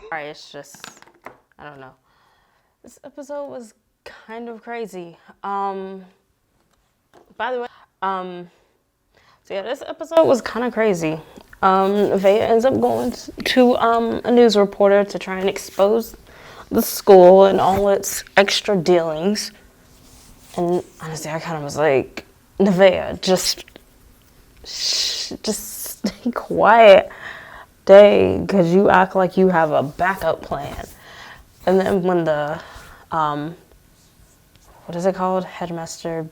Sorry, it's just, I don't know. This episode was kind of crazy. By the way, so yeah, this episode was kind of crazy. Vea ends up going to a news reporter to try and expose the school and all its extra dealings. And honestly, I kind of was like, Nevaeh, just stay quiet, dang, because you act like you have a backup plan. And then when the, what is it called? Headmaster,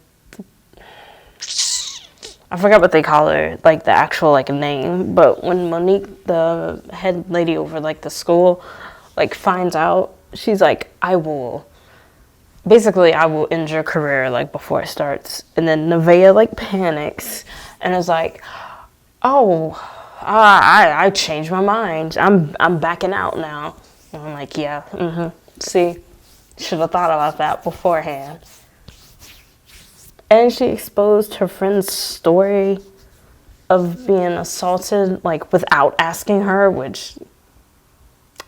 I forgot what they call her, like the actual like name, but when Monique, the head lady over like the school, like finds out, she's like, I will end your career like before it starts. And then Nevaeh like panics and is like, oh, I changed my mind. I'm backing out now. And I'm like, yeah, see, should have thought about that beforehand. And she exposed her friend's story of being assaulted, like without asking her, which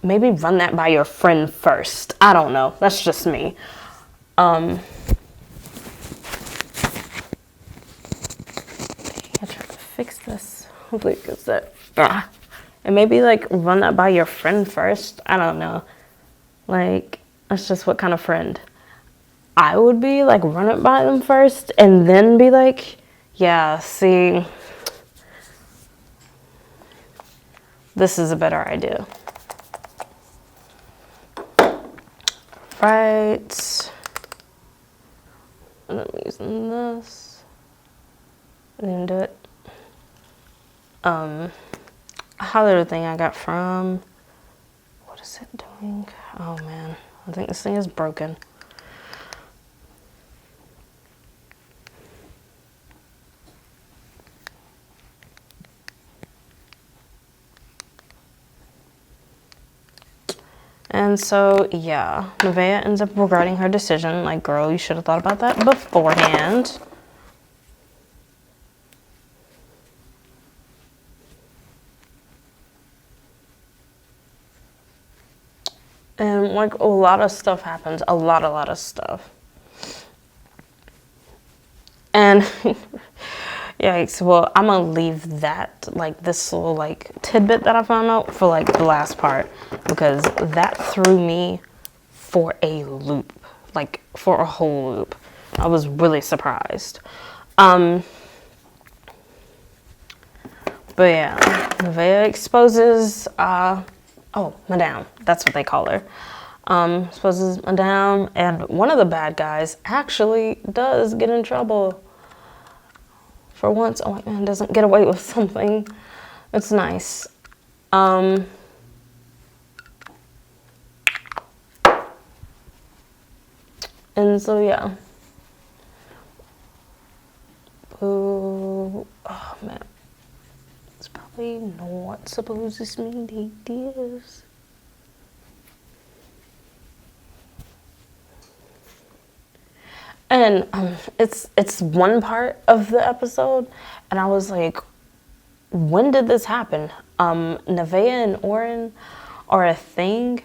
maybe run that by your friend first. I don't know. That's just me. I try to fix this. Hopefully it gets that. And maybe like run that by your friend first. I don't know. Like, that's just what kind of friend I would be. Like, run it by them first and then be like, yeah, see, this is a better idea. Right. And I'm using this. I didn't do it. Another thing I got from, what is it doing? Oh man, I think this thing is broken. And so, yeah, Nevaeh ends up regretting her decision. Like, girl, you should have thought about that beforehand. And, like, a lot of stuff happens. A lot of stuff. And, yikes, well, I'm gonna leave that, like, this little, like, tidbit that I found out for, like, the last part. Because that threw me for a loop. Like, for a whole loop. I was really surprised. But yeah, Nevaeh exposes, Madame. That's what they call her. Exposes Madame, and one of the bad guys actually does get in trouble. For once, oh my man, doesn't get away with something. It's nice. And so yeah. Oh man. It's probably not supposed to mean this. And it's one part of the episode, and I was like, when did this happen? Nevaeh and Oren are a thing.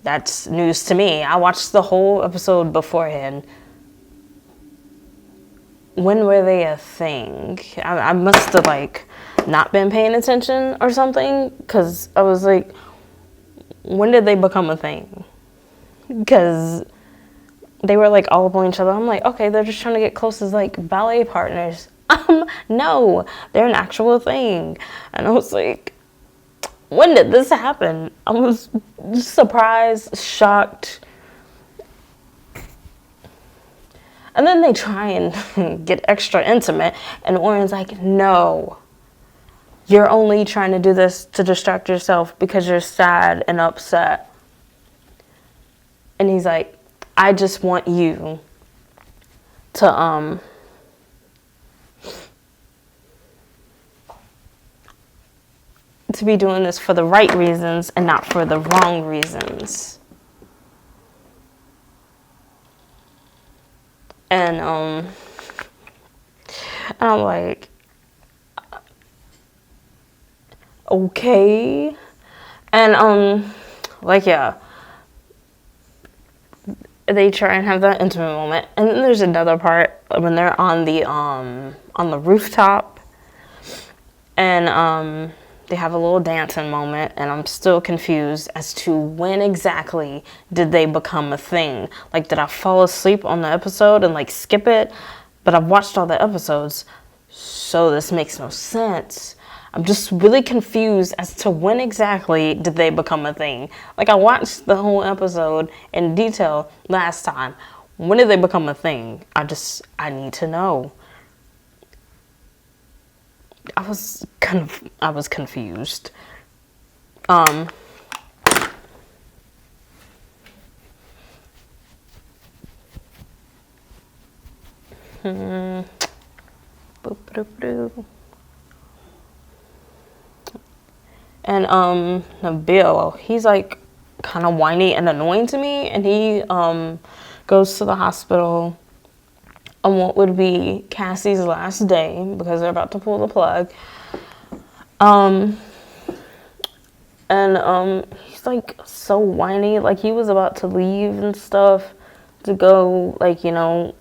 That's news to me. I watched the whole episode beforehand. When were they a thing? I must have like not been paying attention or something, because I was like, when did they become a thing? Because they were like all up on each other. I'm like, okay, they're just trying to get close as like ballet partners. No, they're an actual thing. And I was like, when did this happen? I was surprised, shocked. And then they try and get extra intimate, and Oren's like, no, you're only trying to do this to distract yourself because you're sad and upset. And he's like, I just want you to be doing this for the right reasons and not for the wrong reasons. And I'm like, okay. And like, yeah, they try and have that intimate moment, and then there's another part when they're on the rooftop, and they have a little dancing moment, and I'm still confused as to when exactly did they become a thing. Like, did I fall asleep on the episode and like skip it? But I've watched all the episodes, so this makes no sense. I'm just really confused as to when exactly did they become a thing. Like, I watched the whole episode in detail last time. When did they become a thing? I need to know. I was confused. And Nabil, he's like kind of whiny and annoying to me, and he goes to the hospital on what would be Cassie's last day because they're about to pull the plug. And he's like so whiny, like he was about to leave and stuff to go, like, you know,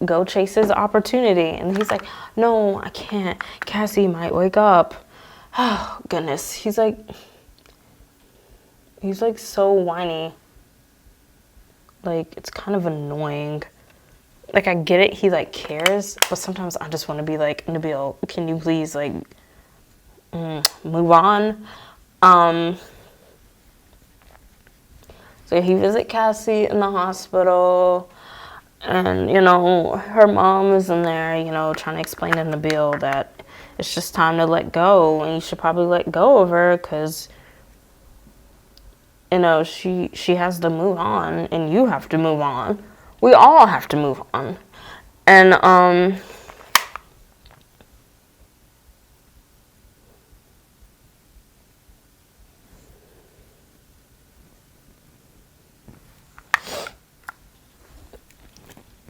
go chase his opportunity, and he's like, no, I can't, Cassie might wake up. Oh goodness, he's like so whiny, like it's kind of annoying. Like, I get it, he like cares, but sometimes I just want to be like, Nabil, can you please like move on? So he visit Cassie in the hospital, and you know, her mom is in there, you know, trying to explain to Nabil that it's just time to let go, and you should probably let go of her because, you know, she has to move on, and you have to move on. We all have to move on. And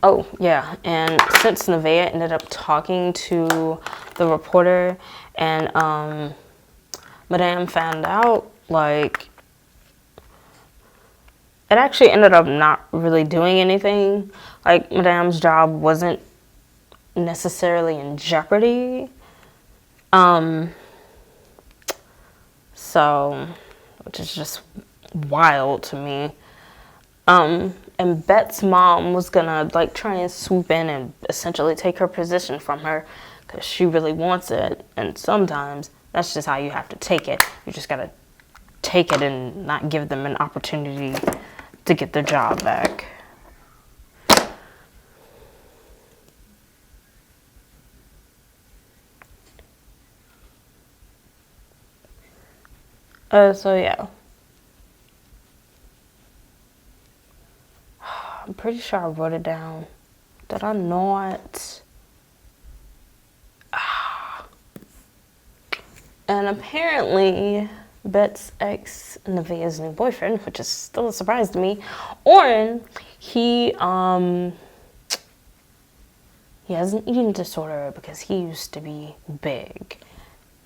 oh, yeah, and since Nevaeh ended up talking to the reporter, and Madame found out, like, it actually ended up not really doing anything. Like, Madame's job wasn't necessarily in jeopardy. So, which is just wild to me. And Bet's mom was gonna like try and swoop in and essentially take her position from her because she really wants it. And sometimes that's just how you have to take it. You just gotta take it and not give them an opportunity to get their job back. So yeah. I'm pretty sure I wrote it down. Did I not? And apparently, Bet's ex, Nevaeh's new boyfriend, which is still a surprise to me, Oren, he has an eating disorder because he used to be big.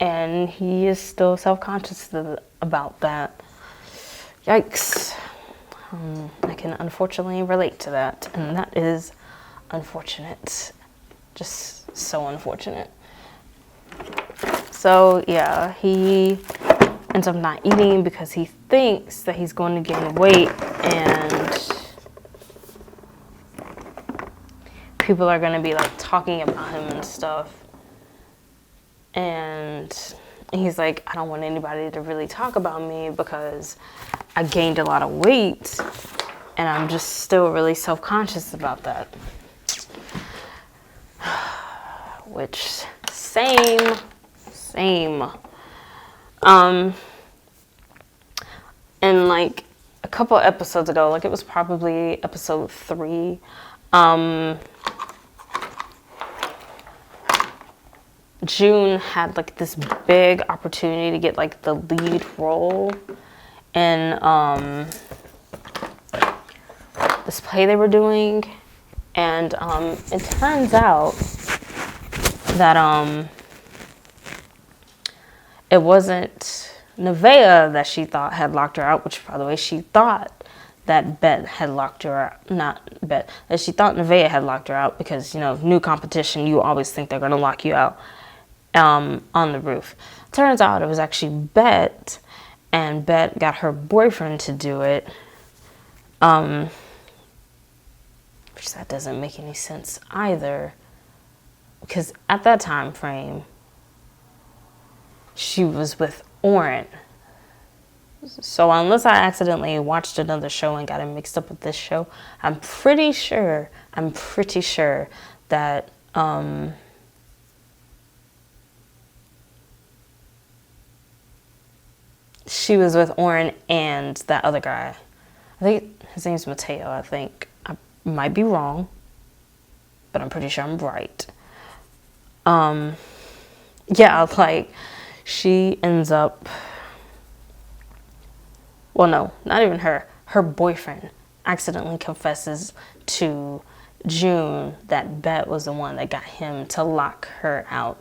And he is still self-conscious about that. Yikes. I can unfortunately relate to that, and that is unfortunate. Just so unfortunate. So yeah, he ends up not eating because he thinks that he's going to gain weight, and people are going to be like talking about him and stuff. And he's like, I don't want anybody to really talk about me because I gained a lot of weight, and I'm just still really self-conscious about that. Which, same. And like a couple episodes ago, like it was probably episode 3, June had like this big opportunity to get like the lead role in this play they were doing, and it turns out that it wasn't Nevaeh that she thought had locked her out, which, by the way, she thought that Bet had locked her out. Not Bet, that she thought Nevaeh had locked her out because, new competition, you always think they're going to lock you out on the roof. Turns out it was actually Bet, and Bet got her boyfriend to do it. Which that doesn't make any sense either. Because at that time frame, she was with Oren. So unless I accidentally watched another show and got it mixed up with this show, I'm pretty sure that she was with Oren and that other guy. I think his name's Mateo, I think. I might be wrong, but I'm pretty sure I'm right. Yeah, like, she ends up... Well, no, not even her. Her boyfriend accidentally confesses to June that Bet was the one that got him to lock her out.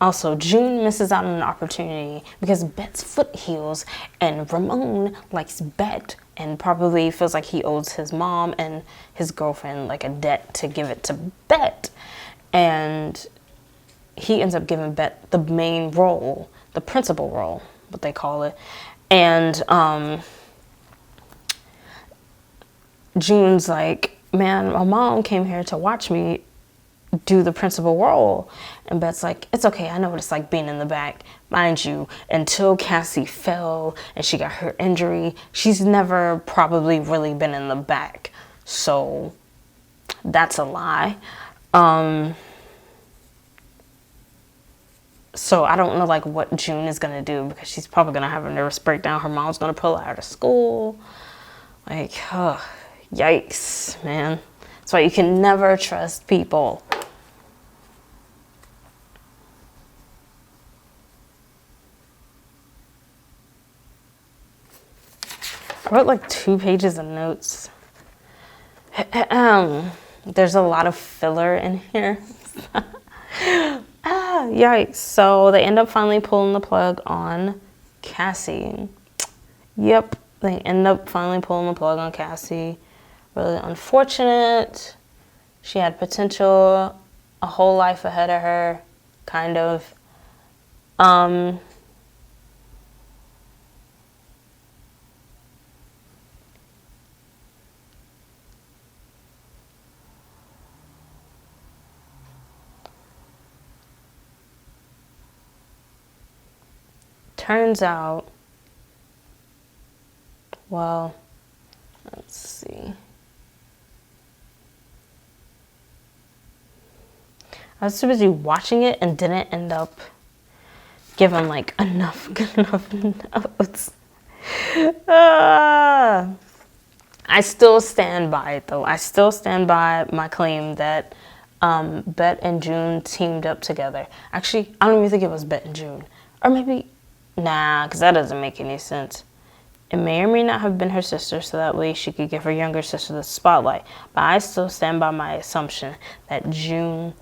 Also, June misses out on an opportunity because Bet's foot heals, and Ramon likes Bet and probably feels like he owes his mom and his girlfriend like a debt to give it to Bet. And he ends up giving Bet the main role, the principal role, what they call it. And June's like, man, my mom came here to watch me do the principal role. And Bet's like, it's okay, I know what it's like being in the back. Mind you, until Cassie fell and she got her injury, she's never probably really been in the back. So that's a lie. So I don't know like what June is gonna do, because she's probably gonna have a nervous breakdown. Her mom's gonna pull her out of school. Like, yikes, man. That's why you can never trust people. I wrote like 2 pages of notes. There's a lot of filler in here. Yikes. So they end up finally pulling the plug on Cassie. Yep, they end up finally pulling the plug on Cassie. Really unfortunate. She had potential, a whole life ahead of her, kind of. Turns out, well, let's see. I was too busy watching it and didn't end up giving like enough notes. I still stand by it though. I still stand by my claim that Bet and June teamed up together. Actually, I don't even think it was Bet and June. Or maybe, nah, because that doesn't make any sense. It may or may not have been her sister, so that way she could give her younger sister the spotlight. But I still stand by my assumption that June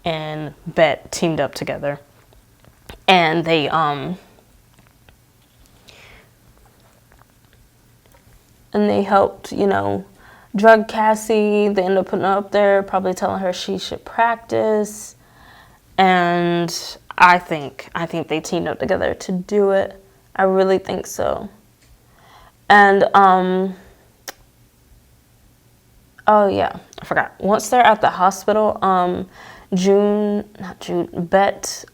and Bet teamed up together. And they helped, drug Cassie. They ended up putting her up there, probably telling her she should practice. And I think they teamed up together to do it. I really think so. And oh yeah, I forgot. Once they're at the hospital, Bet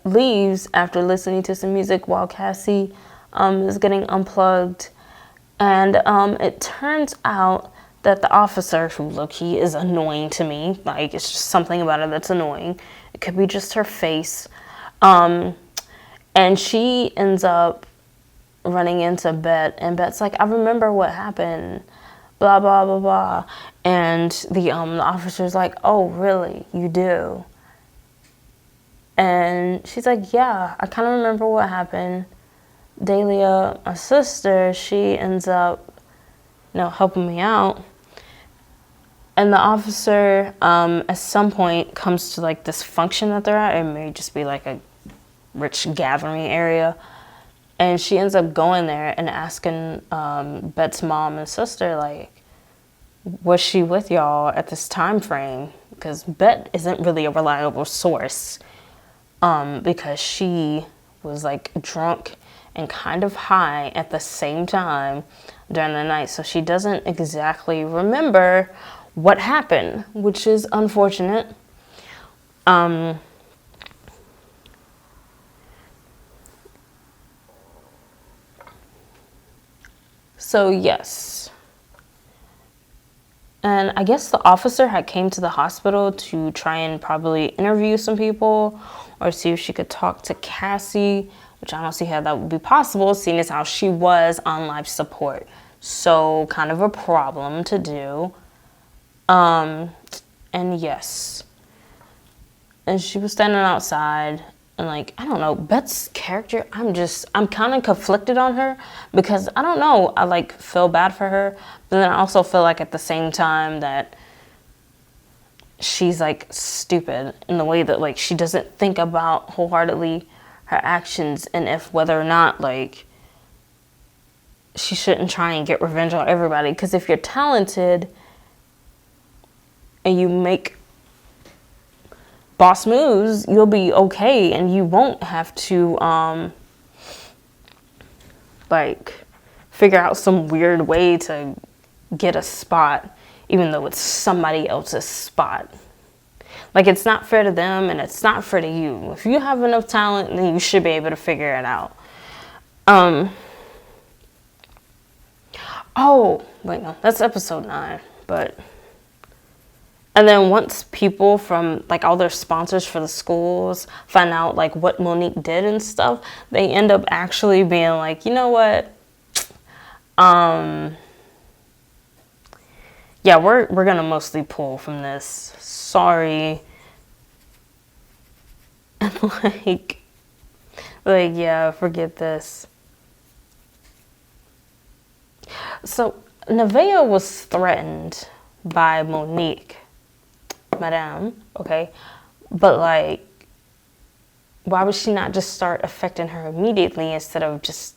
leaves after listening to some music while Cassie is getting unplugged. And it turns out that the officer, who low-key is annoying to me, like it's just something about her that's annoying. It could be just her face. And she ends up running into Bet, and Bet's like, I remember what happened, blah, blah, blah, blah. And the officer's like, oh, really? You do? And she's like, yeah, I kind of remember what happened. Dahlia, my sister, she ends up, helping me out. And the officer, at some point, comes to like this function that they're at. It may just be like a rich gathering area. And she ends up going there and asking Bet's mom and sister, like, was she with y'all at this time frame? Because Bet isn't really a reliable source, because she was like drunk and kind of high at the same time during the night. So she doesn't exactly remember what happened, which is unfortunate. So yes. And I guess the officer had came to the hospital to try and probably interview some people or see if she could talk to Cassie, which I don't see how that would be possible, seeing as how she was on life support. So kind of a problem to do. And yes. And she was standing outside and like, I don't know, Beth's character, I'm kind of conflicted on her because I don't know, I like feel bad for her, but then I also feel like at the same time that she's like stupid in the way that like she doesn't think about wholeheartedly her actions and if whether or not like she shouldn't try and get revenge on everybody. Because if you're talented and you make boss moves, you'll be okay and you won't have to like figure out some weird way to get a spot even though it's somebody else's spot. Like, it's not fair to them and it's not fair to you. If you have enough talent, then you should be able to figure it out. Oh wait, no, that's episode 9. But and then once people from like all their sponsors for the schools find out like what Monique did and stuff, they end up actually being like, you know what? Yeah, we're gonna mostly pull from this. Sorry. And like yeah, forget this. So Nevaeh was threatened by Monique. Madame, okay, but like, why would she not just start affecting her immediately instead of just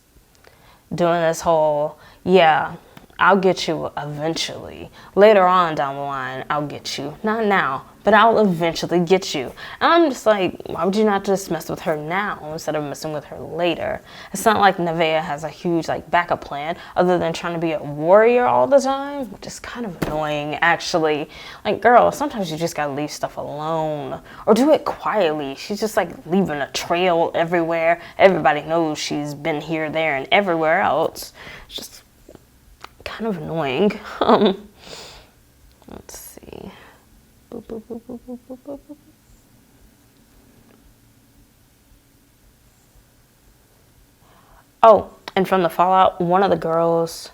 doing this whole, yeah, I'll get you eventually. Later on down the line, I'll get you. Not now, but I'll eventually get you. And I'm just like, why would you not just mess with her now instead of messing with her later? It's not like Nevaeh has a huge like backup plan other than trying to be a warrior all the time, which is kind of annoying actually. Like, girl, sometimes you just gotta leave stuff alone or do it quietly. She's just like leaving a trail everywhere. Everybody knows she's been here, there, and everywhere else. It's just kind of annoying. Let's see. Boop, boop, boop, boop, boop, boop, boop, boop. Oh, and from the fallout, one of the girls,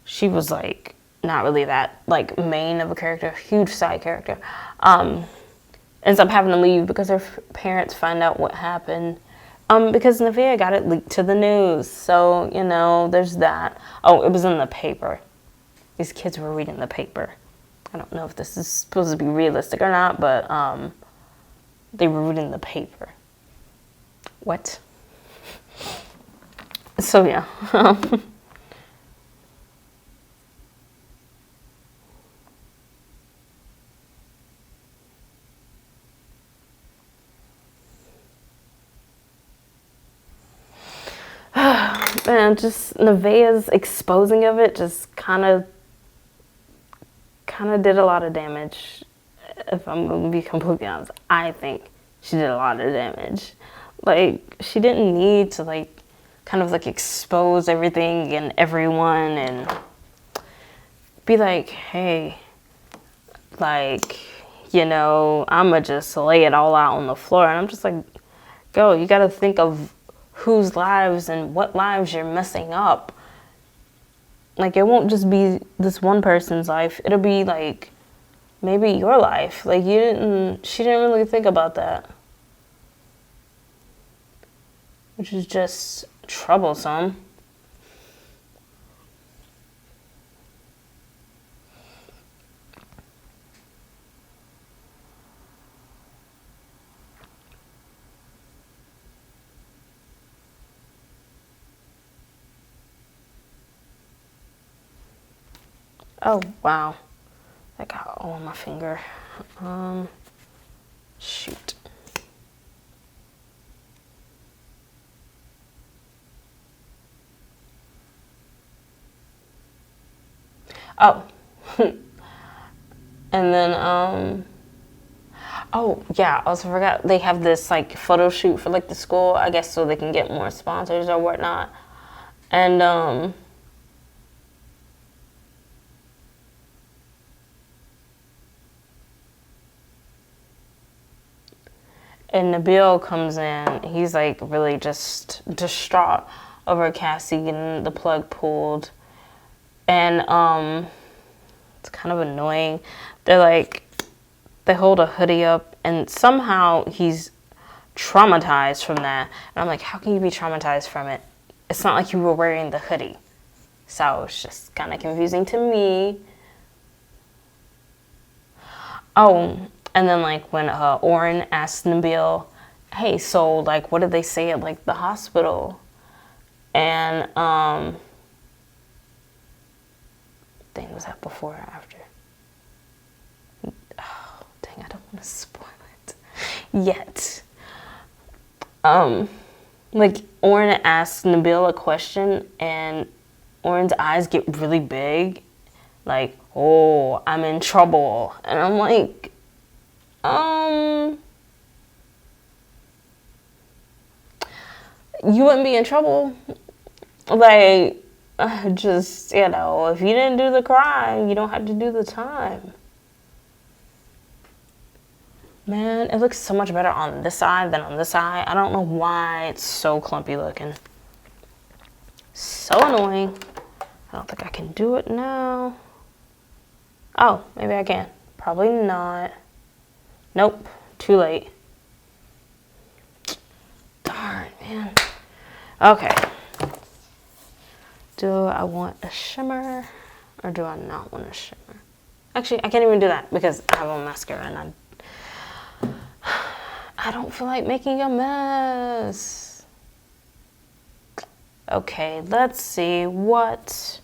she was like not really that like main of a character, huge side character. Ends up having to leave because her parents find out what happened. Because Nevaeh got it leaked to the news. So, you know, there's that. Oh, it was in the paper. These kids were reading the paper. I don't know if this is supposed to be realistic or not, but they were reading the paper. What? So, yeah. Man, just Nevaeh's exposing of it just kind of did a lot of damage. If I'm going to be completely honest, I think she did a lot of damage. Like, she didn't need to like kind of like expose everything and everyone and be like, hey, like, you know, I'ma just lay it all out on the floor. And I'm just like, go, you got to think of whose lives and what lives you're messing up. Like, it won't just be this one person's life. It'll be like maybe your life. Like, she didn't really think about that, which is just troublesome. Oh, wow. That got all on my finger. Shoot. Oh. And then, oh, yeah, I also forgot they have this, like, photo shoot for, like, the school, I guess, so they can get more sponsors or whatnot. And, Nabil comes in. He's, like, really just distraught over Cassie getting the plug pulled. And, it's kind of annoying. They're, like, they hold a hoodie up, and somehow he's traumatized from that. And I'm like, how can you be traumatized from it? It's not like you were wearing the hoodie. So it's just kind of confusing to me. Oh, and then, like, when Oren asked Nabil, hey, so, like, what did they say at, like, the hospital? And, dang, was that before or after? Oh, dang, I don't want to spoil it yet. Like, Oren asked Nabil a question, and Oren's eyes get really big. Like, oh, I'm in trouble. And I'm like, you wouldn't be in trouble. Like, just, you know, if you didn't do the crime, you don't have to do the time. Man, it looks so much better on this side than on this side. I don't know why it's so clumpy looking. So annoying. I don't think I can do it now. Oh, maybe I can. Probably not. Nope, too late. Darn, man. Okay. Do I want a shimmer or do I not want a shimmer? Actually, I can't even do that because I have on mascara and I don't feel like making a mess. Okay, let's see what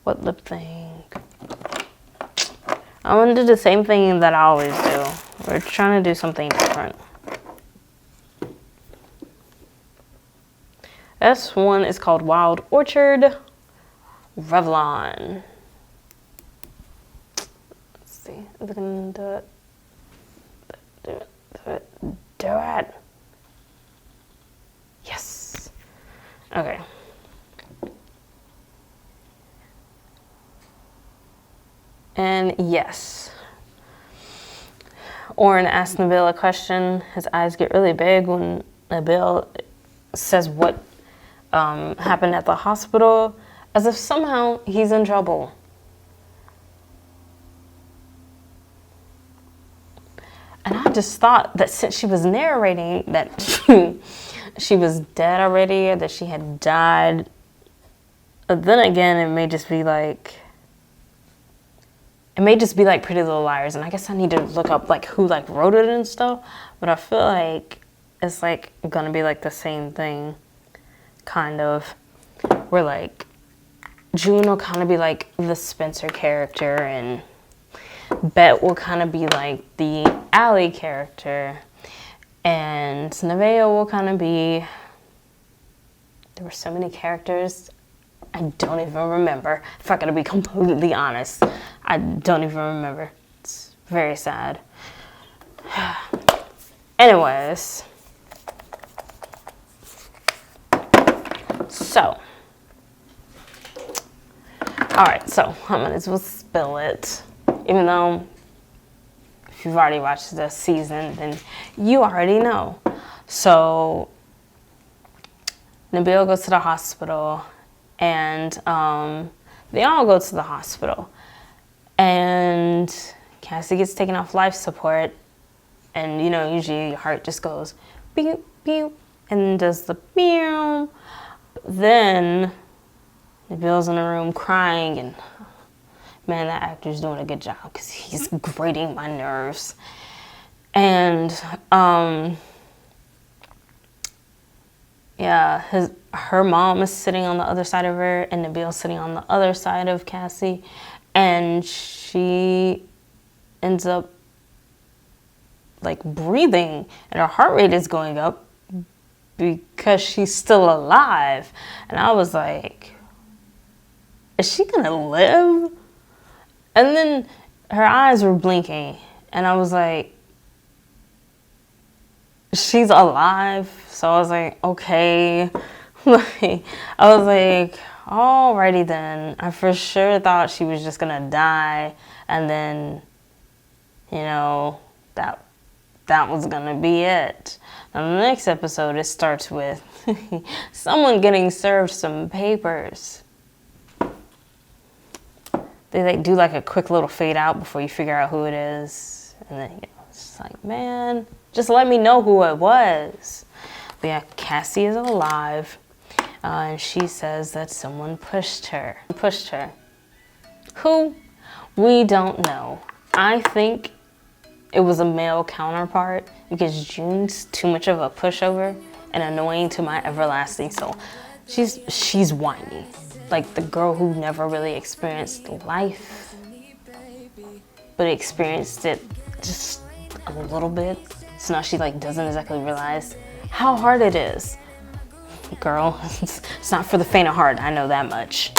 lip thing. I want to do the same thing that I always do. We're trying to do something different. This one is called Wild Orchard Revlon. Let's see if I can do it. Do it. Yes. Okay. And yes. Oren asked Nabil a question. His eyes get really big when Nabil says what happened at the hospital, as if somehow he's in trouble. And I just thought that since she was narrating that she was dead already, or that she had died, but then again, it may just be like Pretty Little Liars, and I guess I need to look up like who like wrote it and stuff, but I feel like it's like gonna be like the same thing, kind of, where like June will kind of be like the Spencer character, and Bet will kind of be like the Allie character, and Nevaeh will kind of be, there were so many characters, I don't even remember. If I gotta be completely honest, I don't even remember. It's very sad. Anyways, so, alright, so I might as well spill it. Even though if you've already watched the season, then you already know. So Nabil goes to the hospital, and they all go to the hospital. And Cassie gets taken off life support, and you know, usually your heart just goes beep, beep, and does the meow. Then Nabil's in the room crying, and man, that actor's doing a good job because he's grating my nerves. And, yeah, Yeah, her mom is sitting on the other side of her, and Nabil's sitting on the other side of Cassie, and she ends up like breathing, and her heart rate is going up because she's still alive. And I was like, is she gonna live? And then her eyes were blinking, and I was like, she's alive. So I was like, okay. I was like, alrighty then. I for sure thought she was just gonna die, and then, you know, that was gonna be it. Now the next episode, it starts with someone getting served some papers. They like do like a quick little fade out before you figure out who it is, and then it's just like, man, just let me know who it was. But yeah, Cassie is alive, and she says that someone pushed her. Who? We don't know. I think it was a male counterpart because June's too much of a pushover and annoying to my everlasting soul. She's whiny. Like the girl who never really experienced life, but experienced it just a little bit. So now she like doesn't exactly realize how hard it is. Girl, it's not for the faint of heart, I know that much.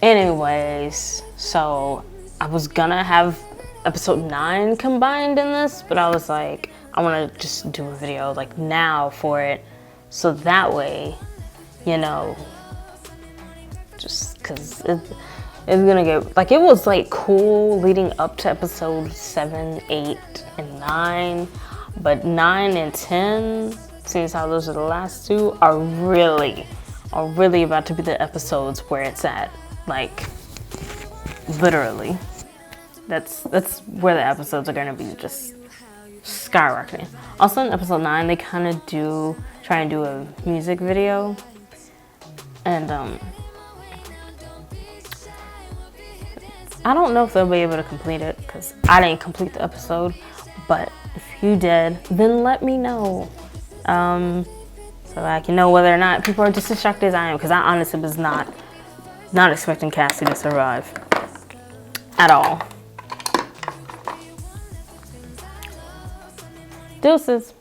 Anyways, so I was gonna have episode 9 combined in this, but I was like, I wanna just do a video like now for it, so that way, you know, just cause it's gonna get, like, it was like cool leading up to episode 7, 8, and 9, but 9 and 10, since how those are the last 2, are really about to be the episodes where it's at, like, literally. That's where the episodes are gonna be just skyrocketing. Also in episode 9, they kind of try and do a music video, and I don't know if they'll be able to complete it because I didn't complete the episode, but if you did, then let me know. So I can know whether or not people are just as shocked as I am, because I honestly was not expecting Cassie to survive at all. Deuces.